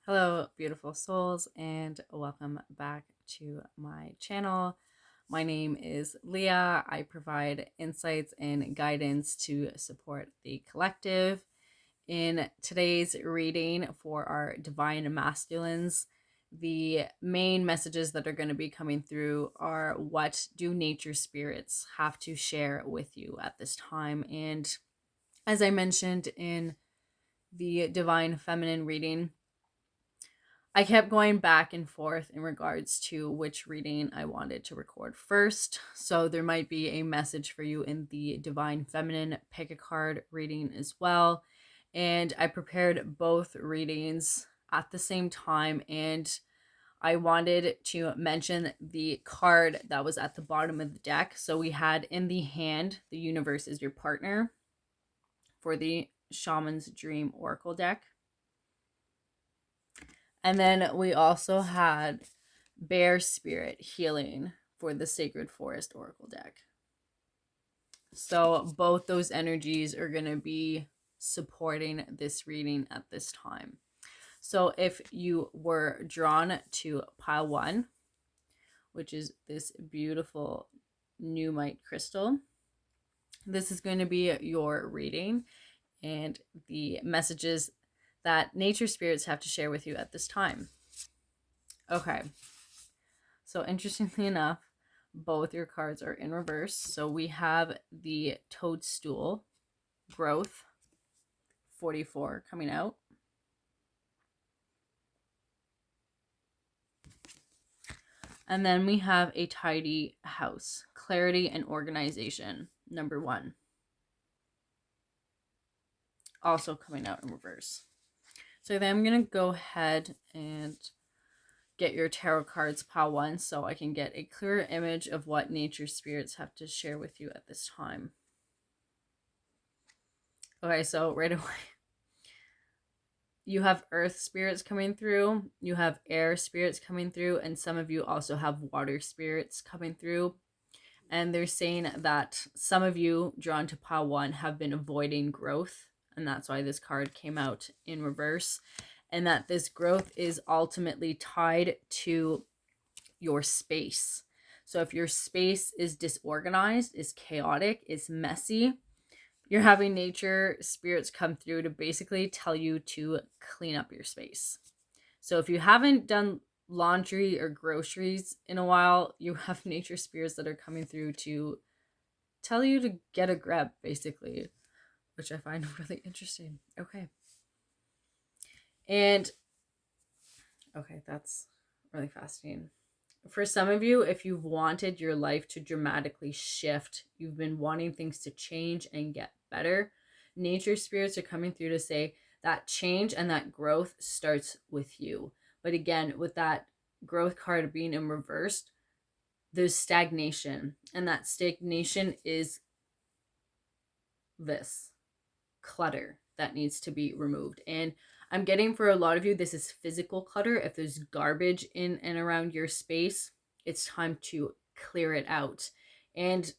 Hello, beautiful souls, and welcome back to my channel. My name is Leah. I provide insights and guidance to support the collective. In today's reading for our divine masculines, the main messages that are going to be coming through are what do nature spirits have to share with you at this time. And as I mentioned in the divine feminine reading, I kept going back and forth in regards to which reading I wanted to record first. So there might be a message for you in the Divine Feminine pick a card reading as well. And I prepared both readings at the same time, and I wanted to mention the card that was at the bottom of the deck. So we had in the hand, the universe is your partner for the Shaman's Dream Oracle deck. And then we also had Bear Spirit Healing for the Sacred Forest Oracle deck. So both those energies are going to be supporting this reading at this time. So if you were drawn to pile 1, which is this beautiful Numite crystal, this is going to be your reading and the messages that nature spirits have to share with you at this time. Okay. So interestingly enough, both your cards are in reverse. So we have the Toadstool, Growth, 44 coming out. And then we have a Tidy House, Clarity and Organization, number 1. Also coming out in reverse. So then I'm going to go ahead and get your tarot cards pile 1 so I can get a clearer image of what nature spirits have to share with you at this time. Okay, so right away, you have earth spirits coming through, you have air spirits coming through, and some of you also have water spirits coming through. And they're saying that some of you drawn to pile 1 have been avoiding growth, and that's why this card came out in reverse. And that this growth is ultimately tied to your space. So if your space is disorganized, is chaotic, is messy, you're having nature spirits come through to basically tell you to clean up your space. So if you haven't done laundry or groceries in a while, you have nature spirits that are coming through to tell you to get a grab, basically, which I find really interesting. Okay. And okay, that's really fascinating. For some of you, if you've wanted your life to dramatically shift, you've been wanting things to change and get better, nature spirits are coming through to say that change and that growth starts with you. But again, with that growth card being in reverse, there's stagnation. And that stagnation is this clutter that needs to be removed. And I'm getting for a lot of you, this is physical clutter. If there's garbage in and around your space, it's time to clear it out. And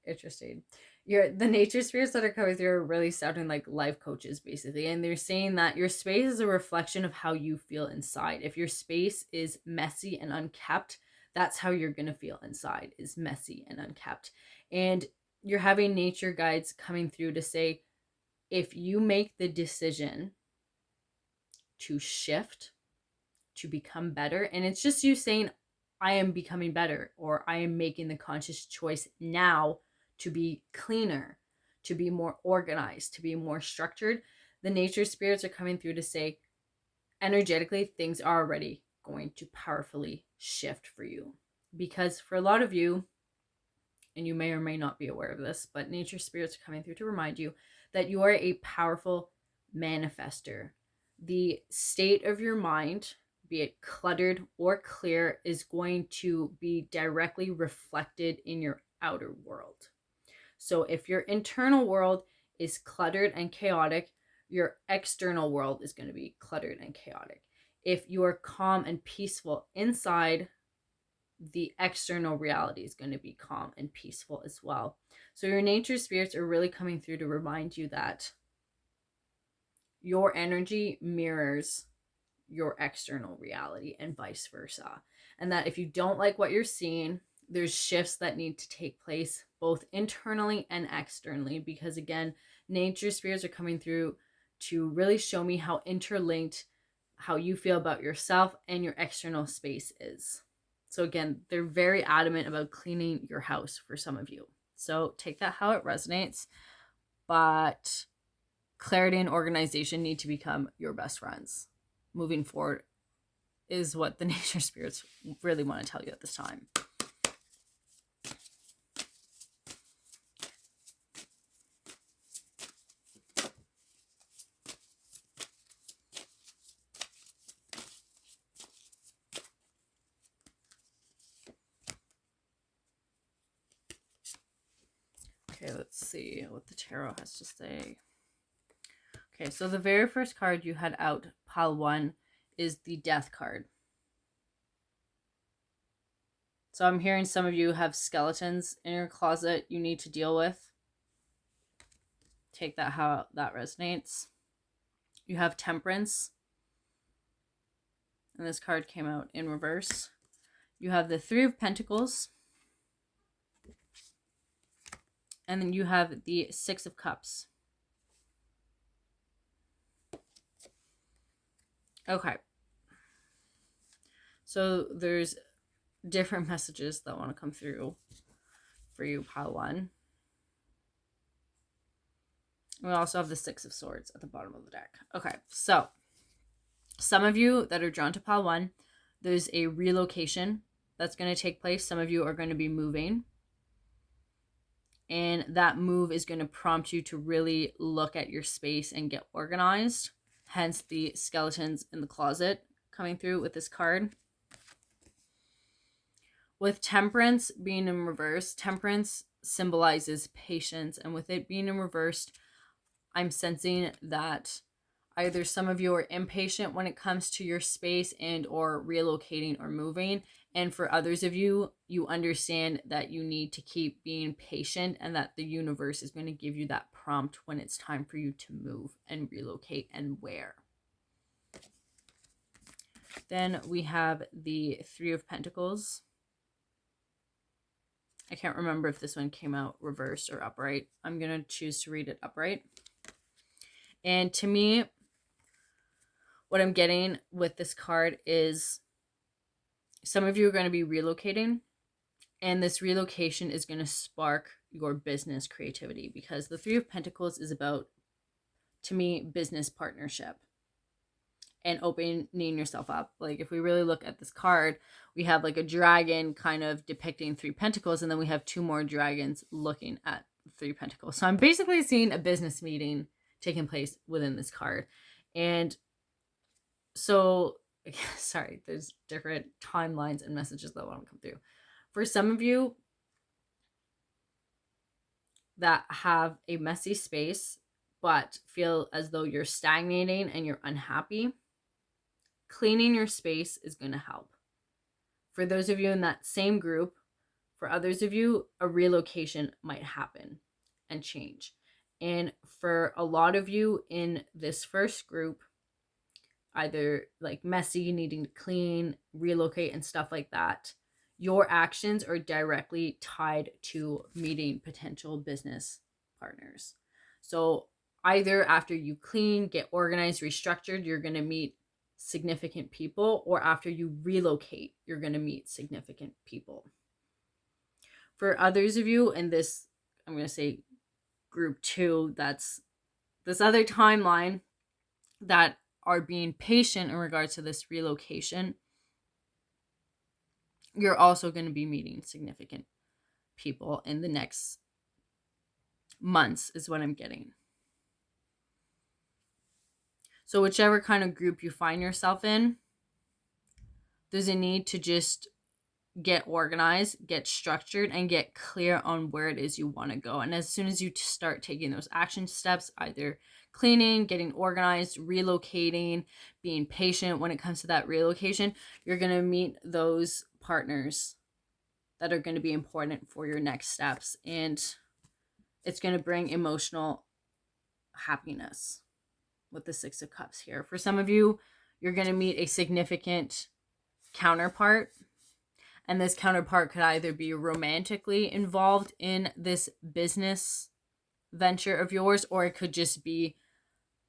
interesting. The nature spirits that are coming through are really sounding like life coaches, basically. And they're saying that your space is a reflection of how you feel inside. If your space is messy and unkept, that's how you're going to feel inside, is messy and unkept. And you're having nature guides coming through to say, if you make the decision to shift, to become better, and it's just you saying, I am becoming better, or I am making the conscious choice now to be cleaner, to be more organized, to be more structured, the nature spirits are coming through to say, energetically, things are already going to powerfully shift for you. Because for a lot of you, and you may or may not be aware of this, but nature spirits are coming through to remind you that you are a powerful manifester. The state of your mind, be it cluttered or clear, is going to be directly reflected in your outer world. So if your internal world is cluttered and chaotic, your external world is going to be cluttered and chaotic. If you are calm and peaceful inside, the external reality is going to be calm and peaceful as well. So your nature spirits are really coming through to remind you that your energy mirrors your external reality and vice versa. And that if you don't like what you're seeing, there's shifts that need to take place both internally and externally, because again, nature spirits are coming through to really show me how interlinked how you feel about yourself and your external space is. So again, they're very adamant about cleaning your house for some of you. So take that how it resonates, but clarity and organization need to become your best friends moving forward is what the nature spirits really want to tell you at this time. Okay, let's see what the tarot has to say. Okay, so the very first card you had out, pile 1, is the Death card. So I'm hearing some of you have skeletons in your closet you need to deal with. Take that how that resonates. You have Temperance. And this card came out in reverse. You have the Three of Pentacles. And then you have the Six of Cups. Okay. So there's different messages that want to come through for you, pile 1. We also have the Six of Swords at the bottom of the deck. Okay, so some of you that are drawn to pile 1, there's a relocation that's going to take place. Some of you are going to be moving. And that move is going to prompt you to really look at your space and get organized. Hence the skeletons in the closet coming through with this card. With Temperance being in reverse, Temperance symbolizes patience. And with it being in reverse, I'm sensing that either some of you are impatient when it comes to your space and or relocating or moving. And for others of you, you understand that you need to keep being patient and that the universe is going to give you that prompt when it's time for you to move and relocate and where. Then we have the Three of Pentacles. I can't remember if this one came out reversed or upright. I'm going to choose to read it upright. And to me, what I'm getting with this card is some of you are going to be relocating, and this relocation is going to spark your business creativity, because the Three of Pentacles is about, to me, business partnership and opening yourself up. Like if we really look at this card, we have like a dragon kind of depicting Three Pentacles, and then we have 2 more dragons looking at Three Pentacles. So I'm basically seeing a business meeting taking place within this card. And so, sorry, there's different timelines and messages that want to come through. For some of you that have a messy space, but feel as though you're stagnating and you're unhappy, cleaning your space is going to help. For those of you in that same group, for others of you, a relocation might happen and change. And for a lot of you in this first group, either like messy, needing to clean, relocate, and stuff like that, your actions are directly tied to meeting potential business partners. So either after you clean, get organized, restructured, you're going to meet significant people, or after you relocate, you're going to meet significant people. For others of you in this, I'm going to say group 2, that's this other timeline, that are being patient in regards to this relocation, you're also going to be meeting significant people in the next months is what I'm getting. So whichever kind of group you find yourself in, there's a need to just get organized, get structured, and get clear on where it is you want to go. And as soon as you start taking those action steps, either cleaning, getting organized, relocating, being patient when it comes to that relocation, you're going to meet those partners that are going to be important for your next steps. And it's going to bring emotional happiness. with the Six of Cups here. For some of you, you're going to meet a significant counterpart. And this counterpart could either be romantically involved in this business venture of yours, or it could just be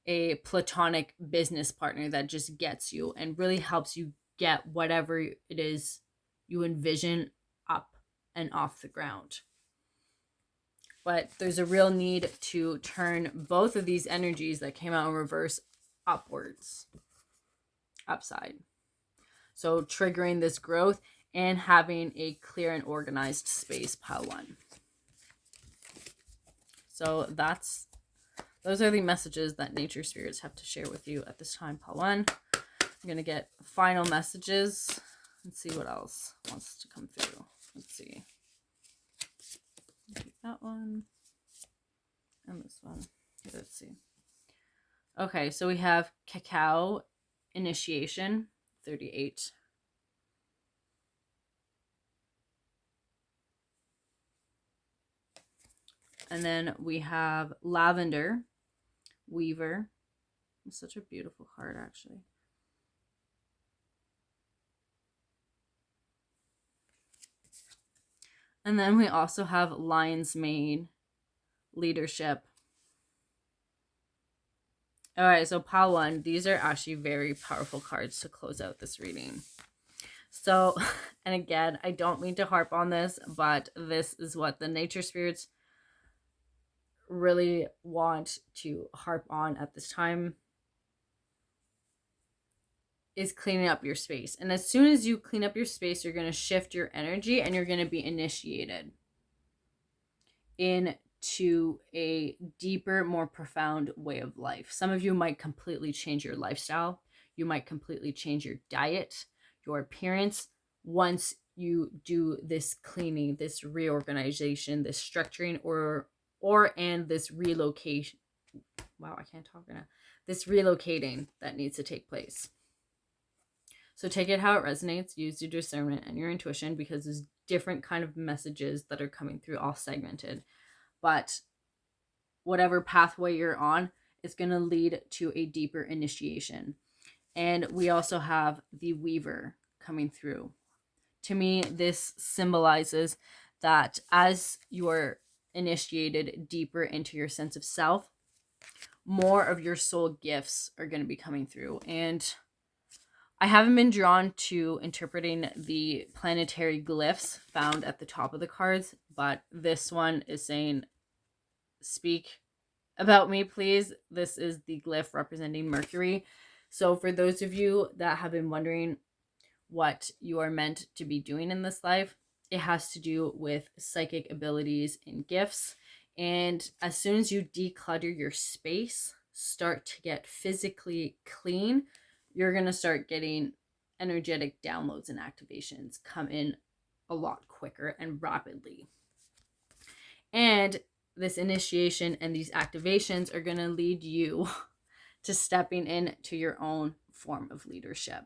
a platonic business partner that just gets you and really helps you get whatever it is you envision up and off the ground. But there's a real need to turn both of these energies that came out in reverse upwards, upside. So triggering this growth and having a clear and organized space, pile one. So those are the messages that nature spirits have to share with you at this time, pile one. I'm going to get final messages. Let's see what else wants to come through. Let's see. Take that one and this one. Let's see. Okay, so we have cacao initiation, 38. And then we have lavender, weaver. It's such a beautiful card, actually. And then we also have lion's mane, leadership. All right, so pile one, these are actually very powerful cards to close out this reading. So, and again, I don't mean to harp on this, but this is what the nature spirits really want to harp on at this time, is cleaning up your space. And as soon as you clean up your space, you're going to shift your energy and you're going to be initiated into a deeper, more profound way of life. Some of you might completely change your lifestyle. You might completely change your diet, your appearance, once you do this cleaning, this reorganization, this structuring, and this relocation. Wow, I can't talk right now. This relocating that needs to take place. So take it how it resonates. Use your discernment and your intuition, because there's different kind of messages that are coming through, all segmented. But whatever pathway you're on, it's going to lead to a deeper initiation. And we also have the weaver coming through. To me, this symbolizes that as you're initiated deeper into your sense of self, more of your soul gifts are going to be coming through. And I haven't been drawn to interpreting the planetary glyphs found at the top of the cards, but this one is saying, speak about me, please. This is the glyph representing Mercury. So for those of you that have been wondering what you are meant to be doing in this life, it has to do with psychic abilities and gifts. And as soon as you declutter your space, start to get physically clean, you're going to start getting energetic downloads and activations come in a lot quicker and rapidly. And this initiation and these activations are going to lead you to stepping into your own form of leadership.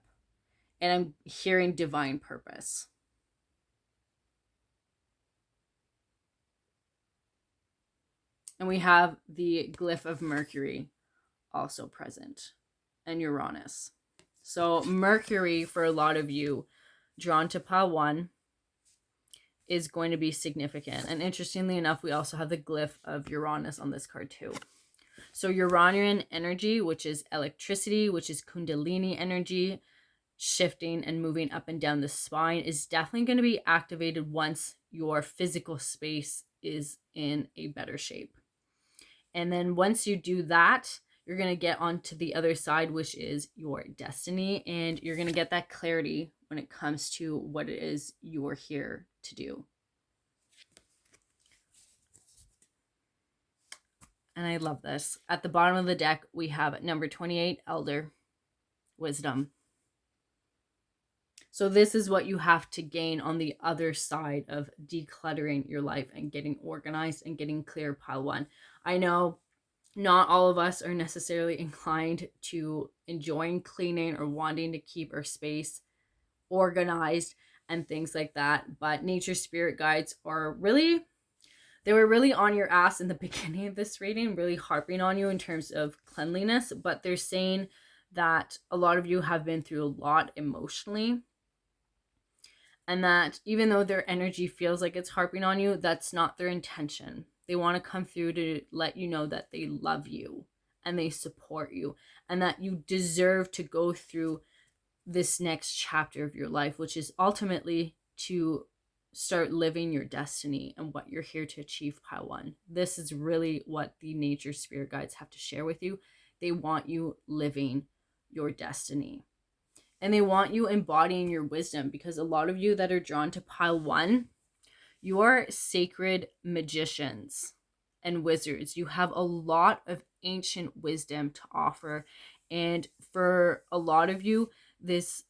And I'm hearing divine purpose. And we have the glyph of Mercury also present, and Uranus. So Mercury, for a lot of you drawn to pile one, is going to be significant. And interestingly enough, we also have the glyph of Uranus on this card too. So Uranian energy, which is electricity, which is Kundalini energy, shifting and moving up and down the spine, is definitely going to be activated once your physical space is in a better shape. And then once you do that, you're going to get onto the other side, which is your destiny. And you're going to get that clarity when it comes to what it is you're here to do. And I love this. At the bottom of the deck, we have number 28, Elder Wisdom. So this is what you have to gain on the other side of decluttering your life and getting organized and getting clear, pile one. I know not all of us are necessarily inclined to enjoying cleaning or wanting to keep our space organized and things like that. But nature spirit guides are really They were really on your ass in the beginning of this reading, really harping on you in terms of cleanliness, but they're saying that a lot of you have been through a lot emotionally, and that even though their energy feels like it's harping on you, that's not their intention. They want to come through to let you know that they love you and they support you, and that you deserve to go through this next chapter of your life, which is ultimately to start living your destiny and what you're here to achieve, pile one. This is really what the nature spirit guides have to share with you. They want you living your destiny. And they want you embodying your wisdom, because a lot of you that are drawn to pile one, you are sacred magicians and wizards. You have a lot of ancient wisdom to offer. And for a lot of you, this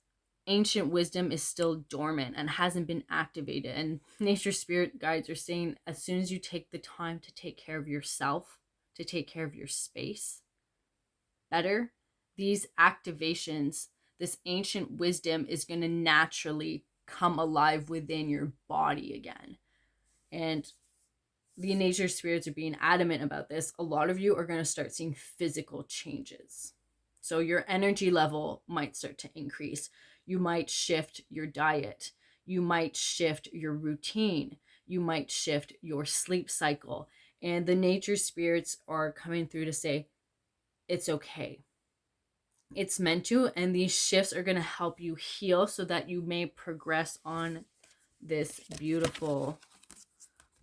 ancient wisdom is still dormant and hasn't been activated. And nature spirit guides are saying, as soon as you take the time to take care of yourself, to take care of your space better, these activations, this ancient wisdom is going to naturally come alive within your body again. And the nature spirits are being adamant about this. A lot of you are going to start seeing physical changes. So your energy level might start to increase. You might shift your diet. You might shift your routine. You might shift your sleep cycle. And the nature spirits are coming through to say, it's okay. It's meant to, and these shifts are going to help you heal so that you may progress on this beautiful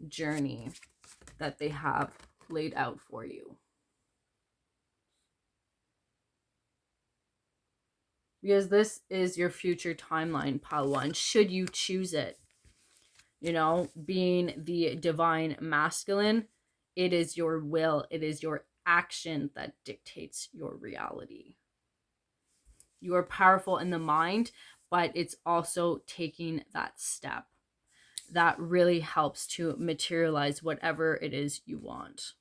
journey that they have laid out for you. Because this is your future timeline, pile one, should you choose it. You know, being the divine masculine, it is your will, it is your action that dictates your reality. You are powerful in the mind, but it's also taking that step that really helps to materialize whatever it is you want.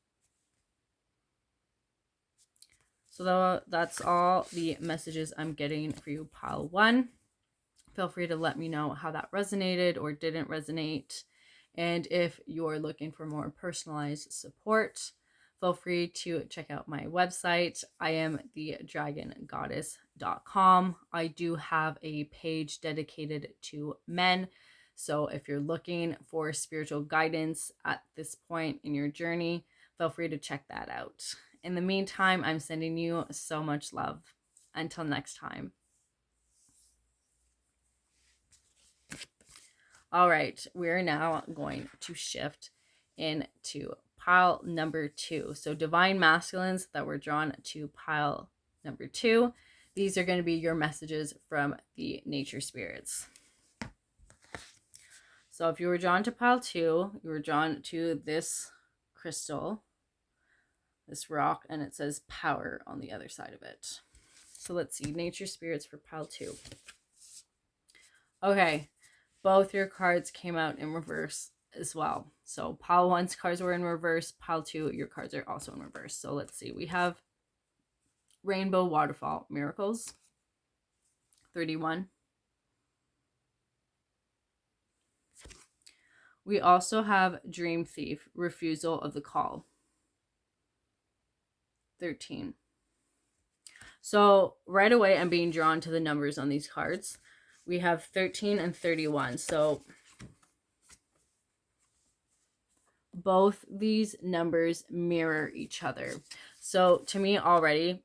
So that's all the messages I'm getting for you, pile one. Feel free to let me know how that resonated or didn't resonate. And if you're looking for more personalized support, feel free to check out my website. I am thedragongoddess.com. I do have a page dedicated to men. So if you're looking for spiritual guidance at this point in your journey, feel free to check that out. In the meantime, I'm sending you so much love. Until next time. All right, we're now going to shift into pile number 2. So divine masculines that were drawn to pile number 2. These are going to be your messages from the nature spirits. So if you were drawn to pile 2, you were drawn to this crystal, this rock, and it says power on the other side of it. So let's see, nature spirits for pile 2. Okay, both your cards came out in reverse as well. So pile 1's cards were in reverse, pile 2, your cards are also in reverse. So let's see, we have Rainbow Waterfall Miracles, 31. We also have Dream Thief, Refusal of the Call, 13. So right away, I'm being drawn to the numbers on these cards. We have 13 and 31. So both these numbers mirror each other. So to me already,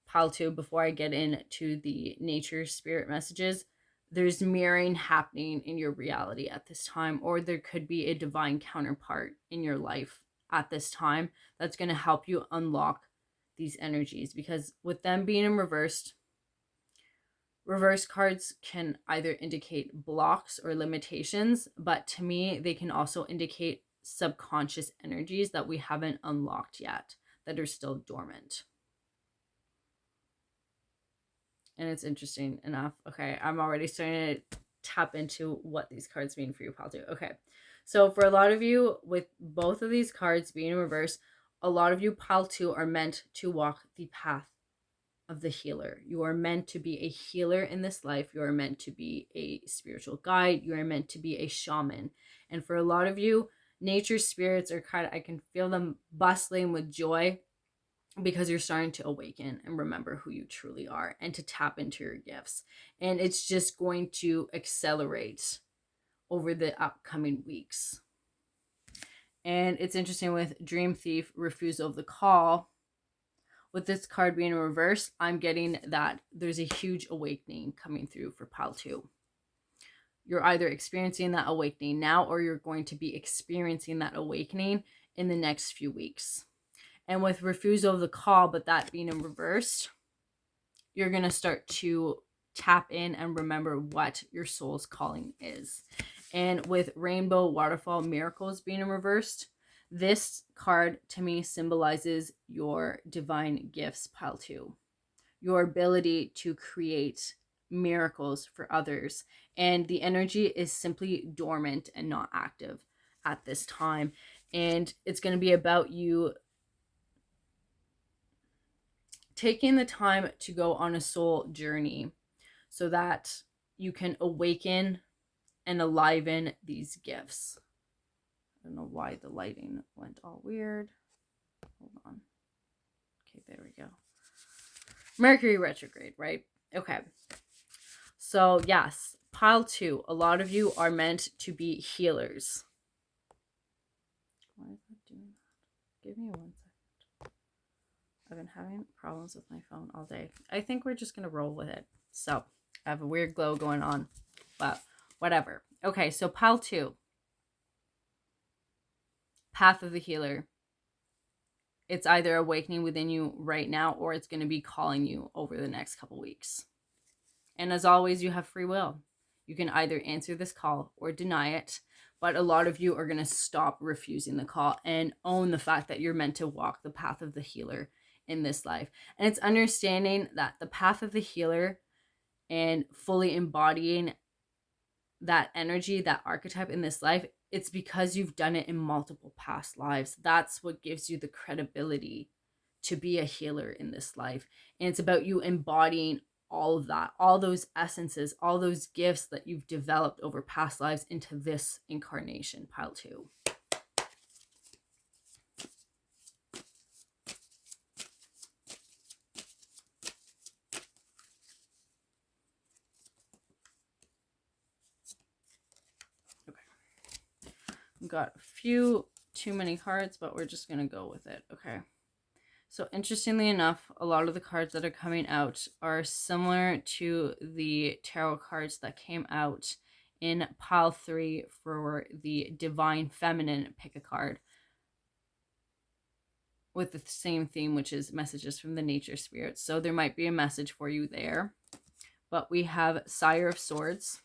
pile 2, before I get into the nature spirit messages, there's mirroring happening in your reality at this time, or there could be a divine counterpart in your life at this time that's going to help you unlock these energies, because with them being in reversed, reverse cards can either indicate blocks or limitations, but to me, they can also indicate subconscious energies that we haven't unlocked yet, that are still dormant. And it's interesting enough. Okay, I'm already starting to tap into what these cards mean for you, pile 2. Okay, so for a lot of you, with both of these cards being in reverse, a lot of you, pile 2, are meant to walk the path of the healer. You are meant to be a healer in this life. You are meant to be a spiritual guide. You are meant to be a shaman. And for a lot of you, nature spirits are I can feel them bustling with joy because you're starting to awaken and remember who you truly are and to tap into your gifts. And it's just going to accelerate over the upcoming weeks. And it's interesting with Dream Thief, refusal of the call. With this card being in reverse, I'm getting that there's a huge awakening coming through for pile 2. You're either experiencing that awakening now, or you're going to be experiencing that awakening in the next few weeks. And with refusal of the call, but that being in reverse, you're going to start to tap in and remember what your soul's calling is. And with rainbow, waterfall, miracles being in reversed, this card to me symbolizes your divine gifts, pile 2. Your ability to create miracles for others. And the energy is simply dormant and not active at this time. And it's going to be about you taking the time to go on a soul journey so that you can awaken and enliven these gifts. I don't know why the lighting went all weird. Hold on. Okay, there we go. Mercury retrograde, right? Okay. So yes, pile 2. A lot of you are meant to be healers. Why is that doing that? Give me 1 second. I've been having problems with my phone all day. I think we're just going to roll with it. So I have a weird glow going on, but whatever. Okay, so pile 2. Path of the healer. It's either awakening within you right now, or it's going to be calling you over the next couple weeks. And as always, you have free will. You can either answer this call or deny it. But a lot of you are going to stop refusing the call and own the fact that you're meant to walk the path of the healer in this life. And it's understanding that the path of the healer and fully embodying that energy, that archetype in this life, it's because you've done it in multiple past lives. That's what gives you the credibility to be a healer in this life. And it's about you embodying all of that, all those essences, all those gifts that you've developed over past lives into this incarnation, pile 2. Got a few too many cards, but we're just going to go with it. Okay. So interestingly enough, a lot of the cards that are coming out are similar to the tarot cards that came out in pile 3 for the divine feminine pick a card with the same theme, which is messages from the nature spirits. So there might be a message for you there. But we have Sire of Swords,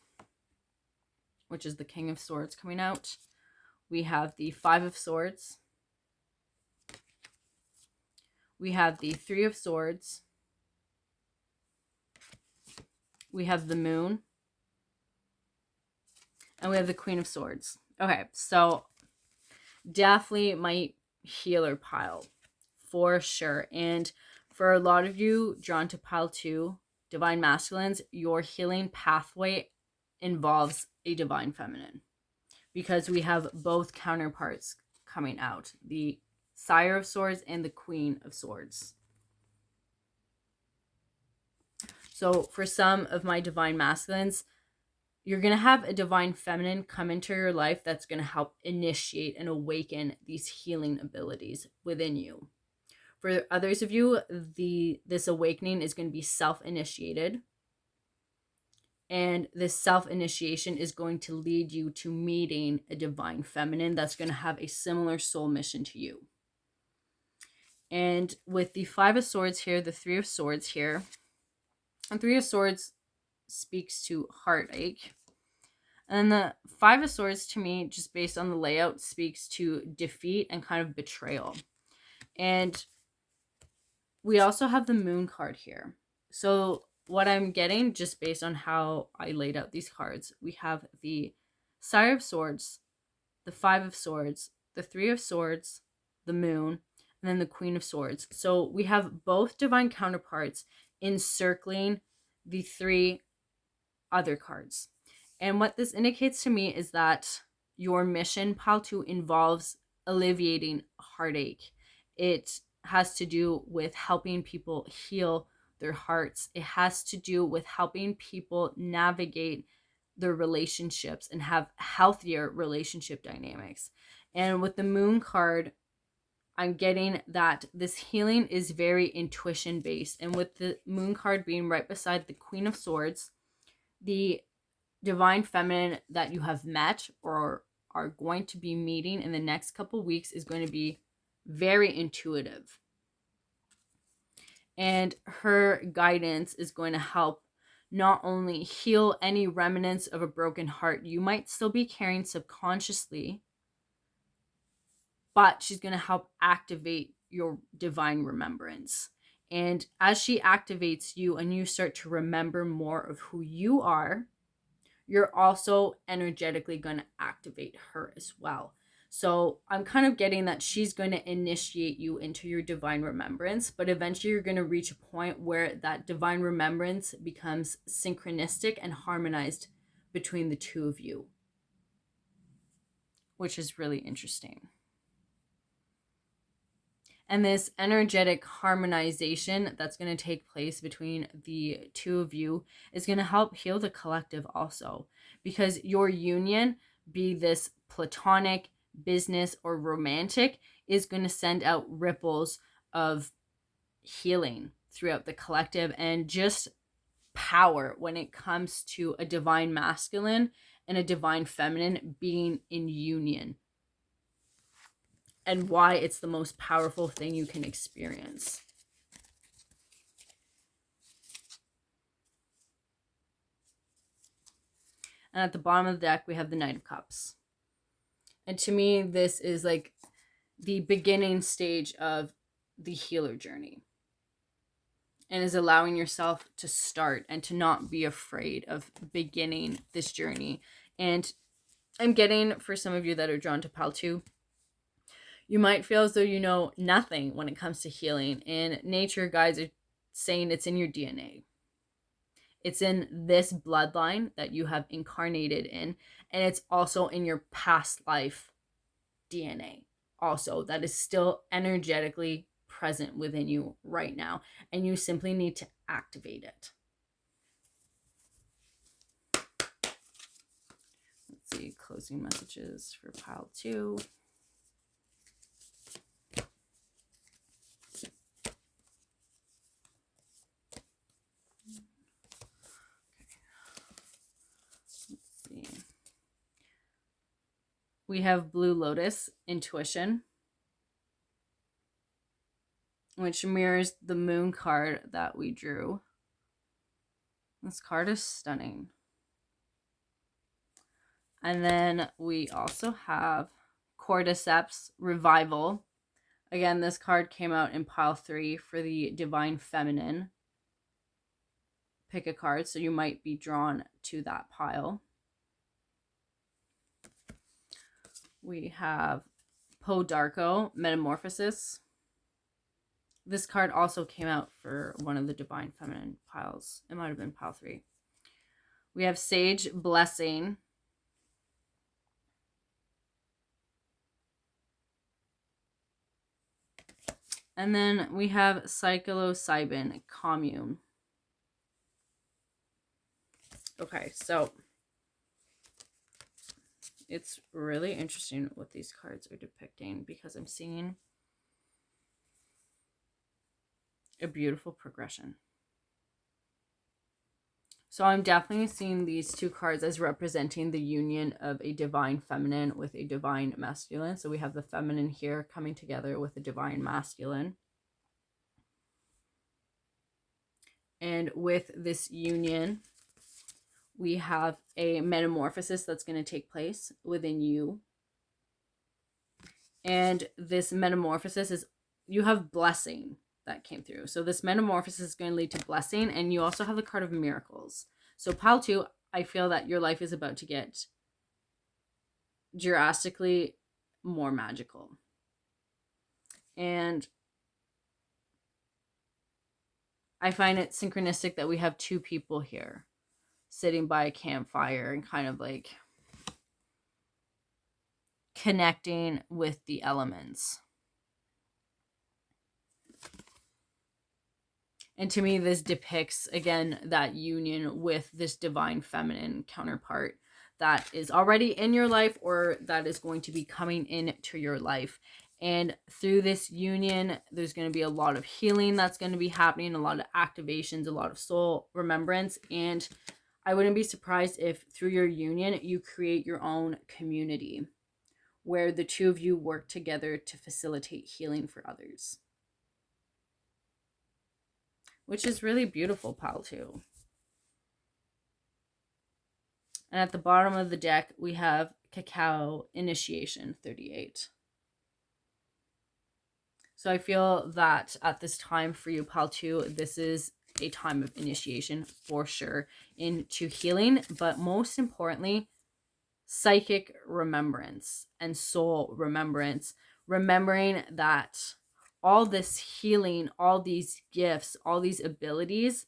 which is the King of Swords coming out. We have the 5 of Swords. We have the 3 of Swords. We have the Moon. And we have the Queen of Swords. Okay, so definitely my healer pile for sure. And for a lot of you drawn to pile 2, divine masculines, your healing pathway involves a divine feminine. Because we have both counterparts coming out. The Sire of Swords and the Queen of Swords. So for some of my divine masculines, you're going to have a divine feminine come into your life that's going to help initiate and awaken these healing abilities within you. For others of you, this awakening is going to be self-initiated. And this self-initiation is going to lead you to meeting a divine feminine that's going to have a similar soul mission to you. And with the 5 of Swords here, the 3 of Swords here, and 3 of Swords speaks to heartache. And the 5 of Swords, to me, just based on the layout, speaks to defeat and kind of betrayal. And we also have the Moon card here. So what I'm getting, just based on how I laid out these cards, we have the Sire of Swords, the 5 of Swords, the 3 of Swords, the Moon, and then the Queen of Swords. So we have both divine counterparts encircling the 3 other cards. And what this indicates to me is that your mission, Pal 2, involves alleviating heartache. It has to do with helping people heal their hearts. It has to do with helping people navigate their relationships and have healthier relationship dynamics. And with the Moon card, I'm getting that this healing is very intuition based. And with the Moon card being right beside the Queen of Swords, the divine feminine that you have met or are going to be meeting in the next couple weeks is going to be very intuitive. And her guidance is going to help not only heal any remnants of a broken heart you might still be carrying subconsciously, but she's going to help activate your divine remembrance. And as she activates you and you start to remember more of who you are, you're also energetically going to activate her as well. So I'm kind of getting that she's going to initiate you into your divine remembrance, but eventually you're going to reach a point where that divine remembrance becomes synchronistic and harmonized between the two of you, which is really interesting. And this energetic harmonization that's going to take place between the two of you is going to help heal the collective also. Because your union, be this platonic, business, or romantic, is going to send out ripples of healing throughout the collective and just power when it comes to a divine masculine and a divine feminine being in union, and why it's the most powerful thing you can experience. And at the bottom of the deck, we have the Knight of Cups. And to me, this is like the beginning stage of the healer journey. And is allowing yourself to start and to not be afraid of beginning this journey. And I'm getting, for some of you that are drawn to Pal 2, you might feel as though you know nothing when it comes to healing. And nature guides are saying it's in your DNA. It's in this bloodline that you have incarnated in. And it's also in your past life DNA also that is still energetically present within you right now. And you simply need to activate it. Let's see, closing messages for Pile 2. We have Blue Lotus, Intuition, which mirrors the Moon card that we drew. This card is stunning. And then we also have Cordyceps, Revival. Again, this card came out in Pile 3 for the Divine Feminine. Pick a card, so you might be drawn to that pile. We have Podarko, Metamorphosis. This card also came out for one of the Divine Feminine piles. It might have been Pile 3. We have Sage, Blessing. And then we have Psilocybin, Commune. Okay, so it's really interesting what these cards are depicting because I'm seeing a beautiful progression. So I'm definitely seeing these two cards as representing the union of a divine feminine with a divine masculine. So we have the feminine here coming together with the divine masculine. And with this union, we have a metamorphosis that's going to take place within you. And this metamorphosis is, you have blessing that came through. So this metamorphosis is going to lead to blessing. And you also have the card of miracles. So Pile 2, I feel that your life is about to get drastically more magical. And I find it synchronistic that we have two people here sitting by a campfire and kind of like connecting with the elements. And to me, this depicts, again, that union with this divine feminine counterpart that is already in your life or that is going to be coming into your life. And through this union, there's going to be a lot of healing that's going to be happening, a lot of activations, a lot of soul remembrance. And I wouldn't be surprised if through your union, you create your own community where the two of you work together to facilitate healing for others. Which is really beautiful, pile 2. And at the bottom of the deck, we have Cacao Initiation 38. So I feel that at this time for you, pile 2, this is a time of initiation for sure into healing, but most importantly, psychic remembrance and soul remembrance, remembering that all this healing, all these gifts, all these abilities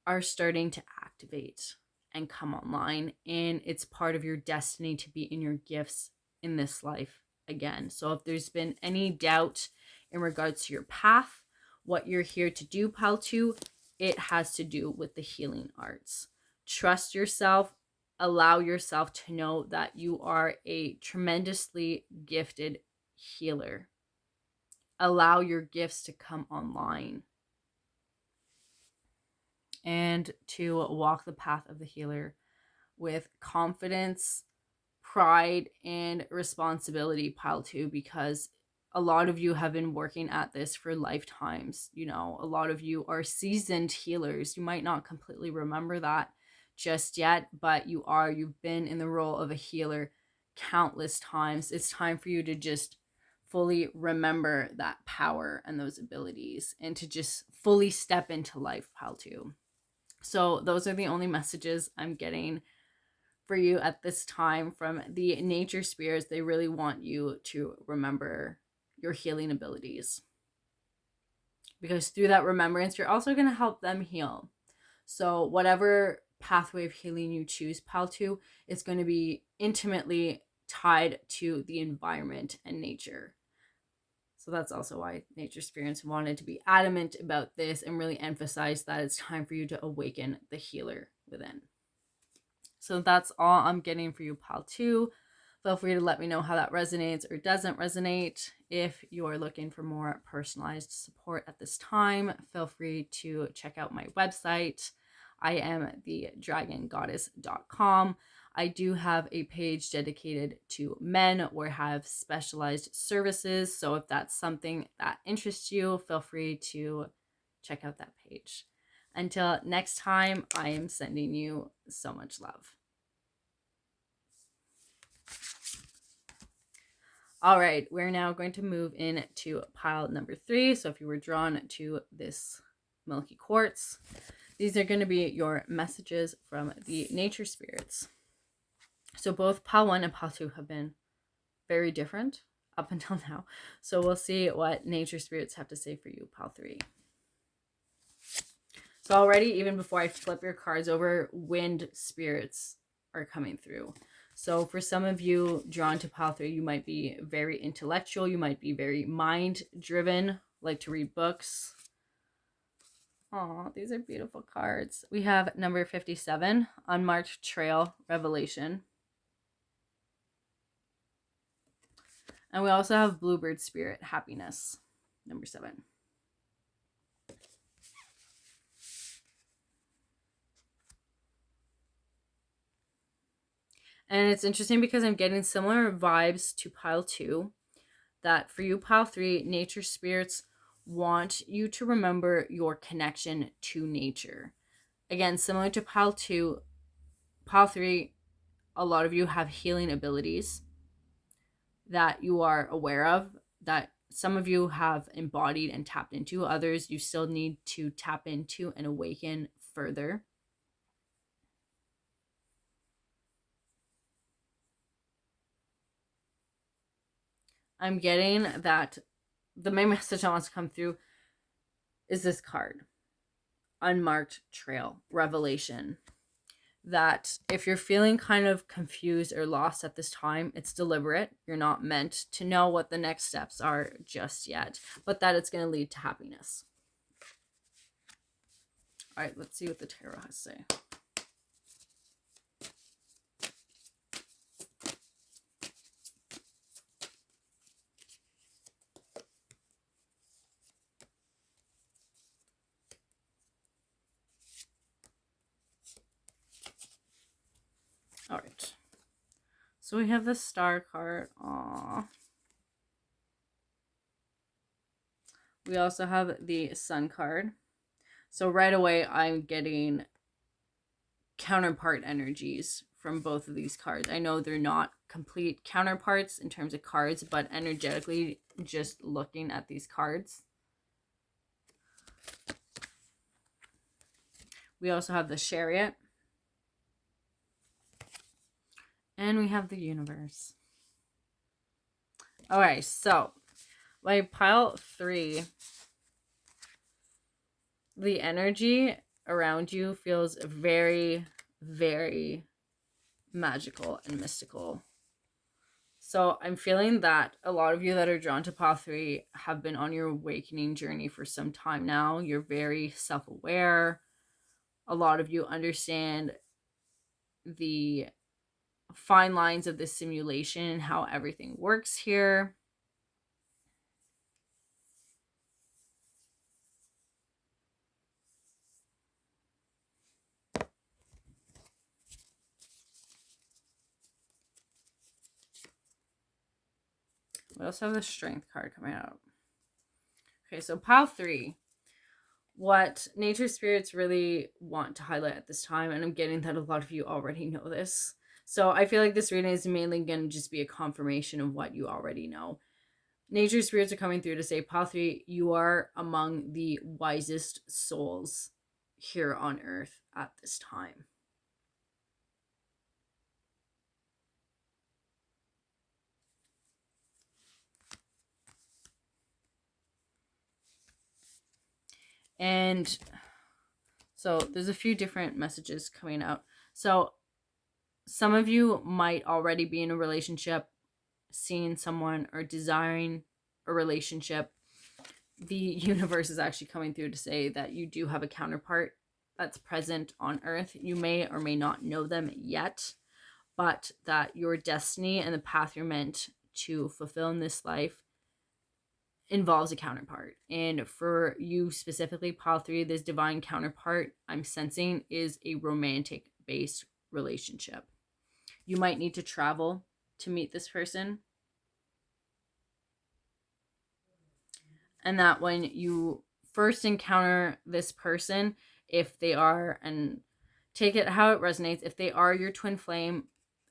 are starting to activate and come online, and it's part of your destiny to be in your gifts in this life again. So if there's been any doubt in regards to your path, what you're here to do, pile 2, it has to do with the healing arts. Trust yourself. Allow yourself to know that you are a tremendously gifted healer. Allow your gifts to come online and to walk the path of the healer with confidence, pride, and responsibility, pile 2, because a lot of you have been working at this for lifetimes. You know, a lot of you are seasoned healers. You might not completely remember that just yet, but you've been in the role of a healer countless times. It's time for you to just fully remember that power and those abilities and to just fully step into life, pile 2. So those are the only messages I'm getting for you at this time from the nature spirits. They really want you to remember your healing abilities, because through that remembrance, you're also going to help them heal. So whatever pathway of healing you choose, pile 2, it's going to be intimately tied to the environment and nature. So that's also why nature spirits wanted to be adamant about this and really emphasize that it's time for you to awaken the healer within. So that's all I'm getting for you, pile 2. Feel free to let me know how that resonates or doesn't resonate. If you're looking for more personalized support at this time, feel free to check out my website. I am thedragongoddess.com. I do have a page dedicated to men where I have specialized services. So if that's something that interests you, feel free to check out that page. Until next time, I am sending you so much love. All right, we're now going to move into pile number 3. So if you were drawn to this milky quartz, these are going to be your messages from the nature spirits. So both pile 1 and pile 2 have been very different up until now. So we'll see what nature spirits have to say for you, pile 3. So already, even before I flip your cards over, wind spirits are coming through. So for some of you drawn to pile 3, you might be very intellectual. You might be very mind-driven, like to read books. Oh, these are beautiful cards. We have number 57, Unmarked Trail, Revelation. And we also have Bluebird Spirit, Happiness, number 7. And it's interesting because I'm getting similar vibes to pile 2. That for you, pile 3, nature spirits want you to remember your connection to nature. Again, similar to pile 2, pile 3, a lot of you have healing abilities that you are aware of, that some of you have embodied and tapped into. Others you still need to tap into and awaken further. I'm getting that the main message that wants to come through is this card, Unmarked Trail, Revelation. that if you're feeling kind of confused or lost at this time, it's deliberate. You're not meant to know what the next steps are just yet, but that it's going to lead to happiness. All right, let's see what the tarot has to say. All right. So we have the Star card. Aww. We also have the Sun card. So right away, I'm getting counterpart energies from both of these cards. I know they're not complete counterparts in terms of cards, but energetically, just looking at these cards. We also have the Chariot. And we have the Universe. Okay, so my pile 3, the energy around you feels very, very magical and mystical. So I'm feeling that a lot of you that are drawn to pile 3 have been on your awakening journey for some time now. You're very self-aware. A lot of you understand the fine lines of this simulation and how everything works here. We also have the Strength card coming out. Okay, so pile 3. What nature spirits really want to highlight at this time, and I'm getting that a lot of you already know this. So I feel like this reading is mainly going to just be a confirmation of what you already know. Nature spirits are coming through to say, pile 3, you are among the wisest souls here on earth at this time. And so there's a few different messages coming out. So some of you might already be in a relationship, seeing someone, or desiring a relationship. The universe is actually coming through to say that you do have a counterpart that's present on earth. You may or may not know them yet, but that your destiny and the path you're meant to fulfill in this life involves a counterpart. And for you specifically, pile 3, this divine counterpart I'm sensing is a romantic based relationship. You might need to travel to meet this person. And that when you first encounter this person, if they are, and take it how it resonates, if they are your twin flame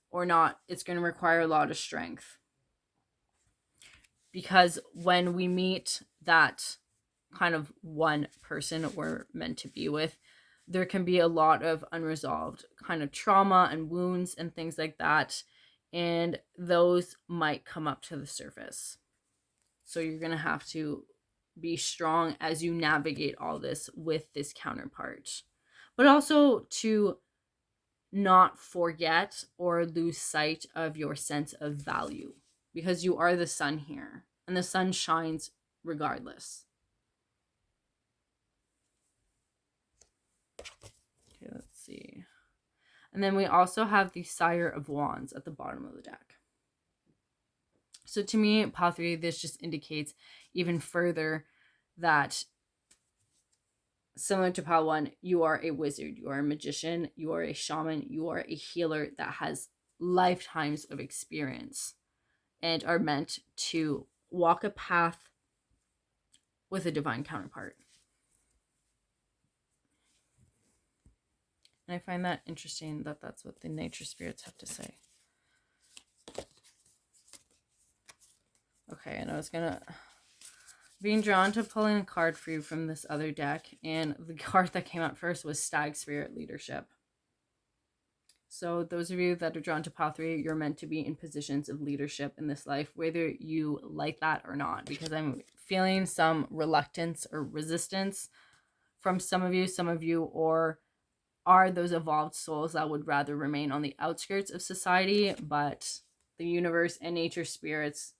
or not, it's going to require a lot of strength. Because when we meet that kind of one person we're meant to be with, there can be a lot of unresolved kind of trauma and wounds and things like that. And those might come up to the surface. So you're going to have to be strong as you navigate all this with this counterpart. But also to not forget or lose sight of your sense of value, because you are the sun here, and the sun shines regardless. Okay, let's see. And then we also have the Sire of Wands at the bottom of the deck. So to me, pile 3, this just indicates even further that, similar to pile 1, you are a wizard, you are a magician, you are a shaman, you are a healer that has lifetimes of experience and are meant to walk a path with a divine counterpart. And I find that interesting that that's what the nature spirits have to say. Okay, and I was being drawn to pulling a card for you from this other deck, and the card that came out first was Stag Spirit Leadership. So those of you that are drawn to pile 3, you're meant to be in positions of leadership in this life, whether you like that or not, because I'm feeling some reluctance or resistance from some of you, or are those evolved souls that would rather remain on the outskirts of society, but the universe and nature spirits,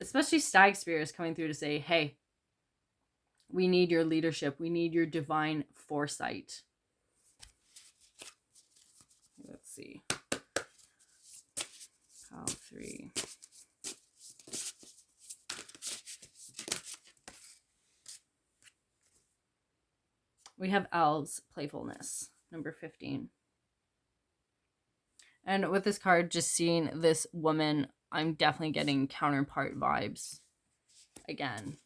especially stag spirits, coming through to say, hey, we need your leadership. We need your divine foresight. Let's see. Pile 3. We have elves, playfulness, number 15. And with this card, just seeing this woman, I'm definitely getting counterpart vibes again.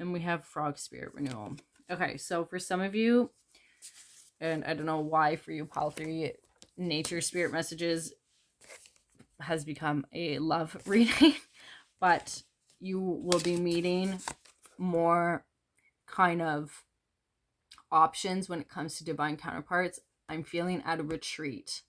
And we have frog spirit renewal. Okay, so for some of you, and I don't know why for you, pile 3, nature spirit messages has become a love reading, but you will be meeting more kind of options when it comes to divine counterparts. I'm feeling at a retreat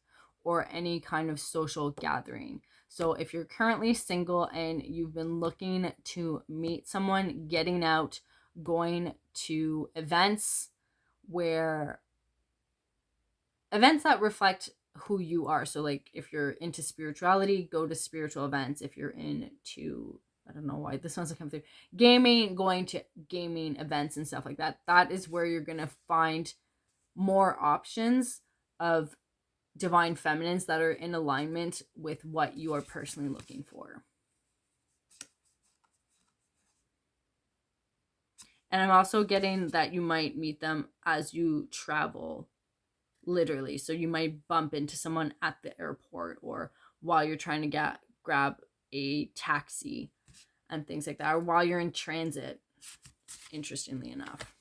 or any kind of social gathering. So if you're currently single and you've been looking to meet someone, getting out, going to events that reflect who you are. So like if you're into spirituality, go to spiritual events. If you're into, I don't know why this one's come through, gaming, going to gaming events and stuff like that. That is where you're going to find more options of divine feminines that are in alignment with what you are personally looking for. And I'm also getting that you might meet them as you travel, literally. So you might bump into someone at the airport or while you're trying to grab a taxi and things like that, or while you're in transit, interestingly enough.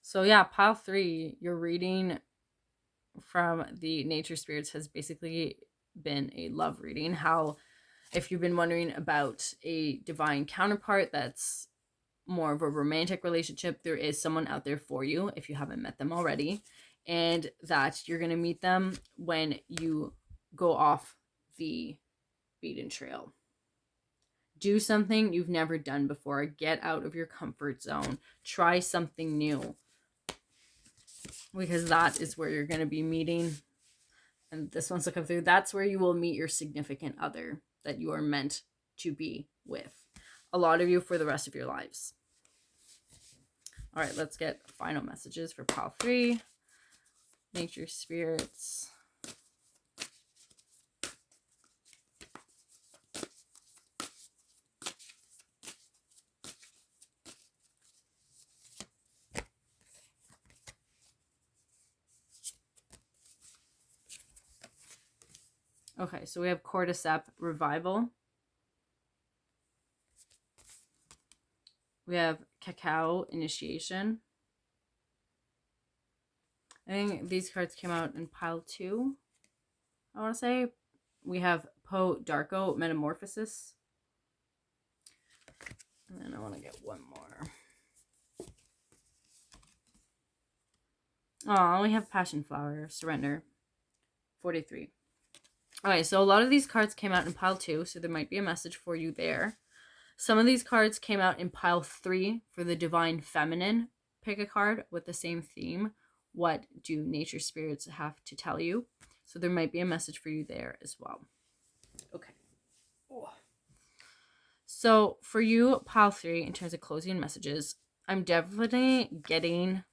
So yeah, pile 3, your reading from the nature spirits has basically been a love reading. How, if you've been wondering about a divine counterpart that's more of a romantic relationship, there is someone out there for you if you haven't met them already, and that you're going to meet them when you go off the beaten trail. Do something you've never done before. Get out of your comfort zone. Try something new. Because that is where you're going to be meeting. And this one's looking through. That's where you will meet your significant other that you are meant to be with. A lot of you for the rest of your lives. All right, let's get final messages for pile 3. Nature spirits. Okay, so we have cordyceps revival. We have cacao initiation. I think these cards came out in pile 2, I want to say. We have Po Darko metamorphosis. And then I want to get one more. Oh, we have passion flower surrender. 43. Okay, so a lot of these cards came out in pile 2, so there might be a message for you there. Some of these cards came out in pile 3 for the divine feminine. Pick a card with the same theme. What do nature spirits have to tell you? So there might be a message for you there as well. Okay. Oh. So for you, pile 3, in terms of closing messages, I'm definitely getting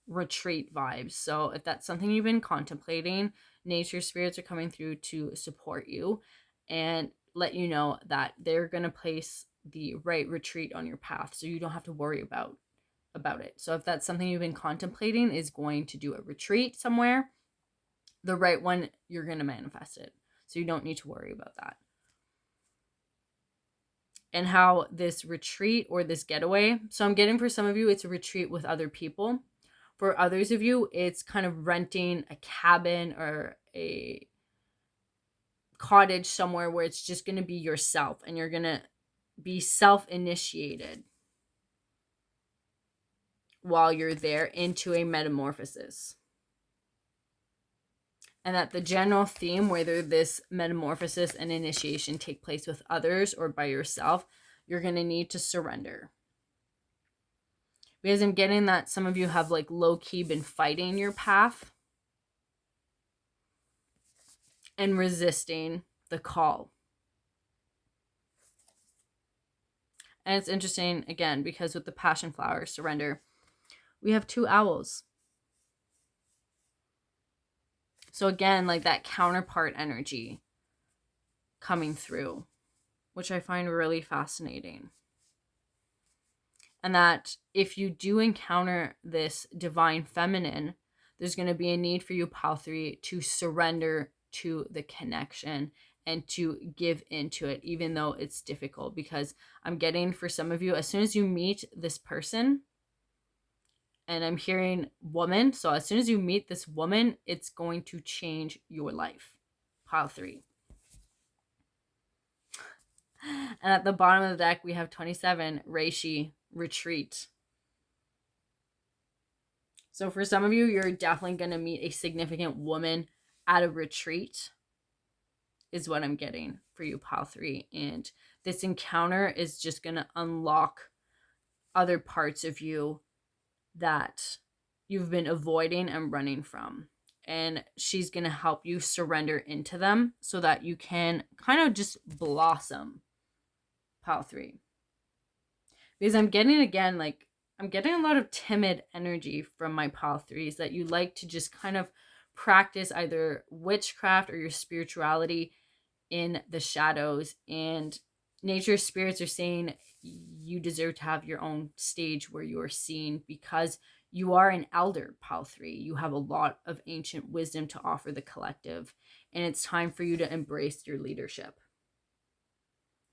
retreat vibes. So if that's something you've been contemplating, nature spirits are coming through to support you and let you know that they're going to place the right retreat on your path, so you don't have to worry about it. So if that's something you've been contemplating, is going to do a retreat somewhere, the right one, you're going to manifest it. So you don't need to worry about that. And how this retreat or this getaway, so I'm getting for some of you, it's a retreat with other people. For others of you, it's kind of renting a cabin or a cottage somewhere where it's just going to be yourself and you're going to be self-initiated while you're there into a metamorphosis. And that the general theme, whether this metamorphosis and initiation take place with others or by yourself, you're going to need to surrender. Because I'm getting that some of you have like low-key been fighting your path and resisting the call. And it's interesting, again, because with the passion flower, surrender, we have 2 owls. So again, like that counterpart energy coming through, which I find really fascinating. And that if you do encounter this divine feminine, there's going to be a need for you, Pile 3, to surrender to the connection and to give into it, even though it's difficult. Because I'm getting, for some of you, as soon as you meet this person, and I'm hearing woman, so as soon as you meet this woman, it's going to change your life. Pile 3. And at the bottom of the deck, we have 27, Reishi, retreat. So for some of you, you're definitely going to meet a significant woman at a retreat, is what I'm getting for you, Pile 3. And this encounter is just going to unlock other parts of you that you've been avoiding and running from. And she's going to help you surrender into them so that you can kind of just blossom, Pile 3. Because I'm getting, again, like, I'm getting a lot of timid energy from my Pile 3s, that you like to just kind of practice either witchcraft or your spirituality in the shadows. And nature spirits are saying you deserve to have your own stage where you are seen, because you are an elder, Pile 3. You have a lot of ancient wisdom to offer the collective. And it's time for you to embrace your leadership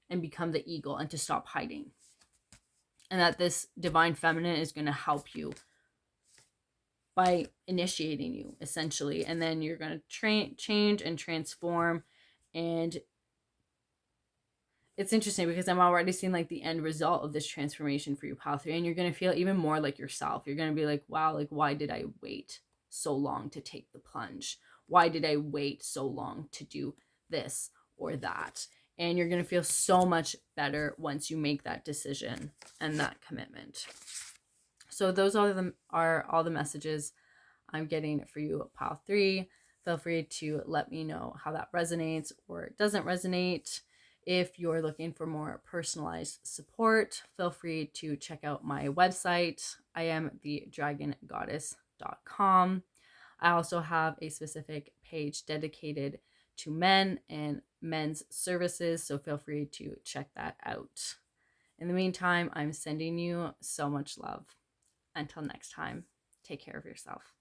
and become the eagle and to stop hiding. And that this divine feminine is going to help you by initiating you, essentially. And then you're going to change and transform. And it's interesting because I'm already seeing like the end result of this transformation for you, Pile 3. And you're going to feel even more like yourself. You're going to be like, wow, like, why did I wait so long to take the plunge? Why did I wait so long to do this or that? And you're going to feel so much better once you make that decision and that commitment. So those are all the messages I'm getting for you, Pile 3. Feel free to let me know how that resonates or doesn't resonate. If you're looking for more personalized support, feel free to check out my website. I am thedragongoddess.com. I also have a specific page dedicated to men and men's services, so feel free to check that out. In the meantime, I'm sending you so much love. Until next time, take care of yourself.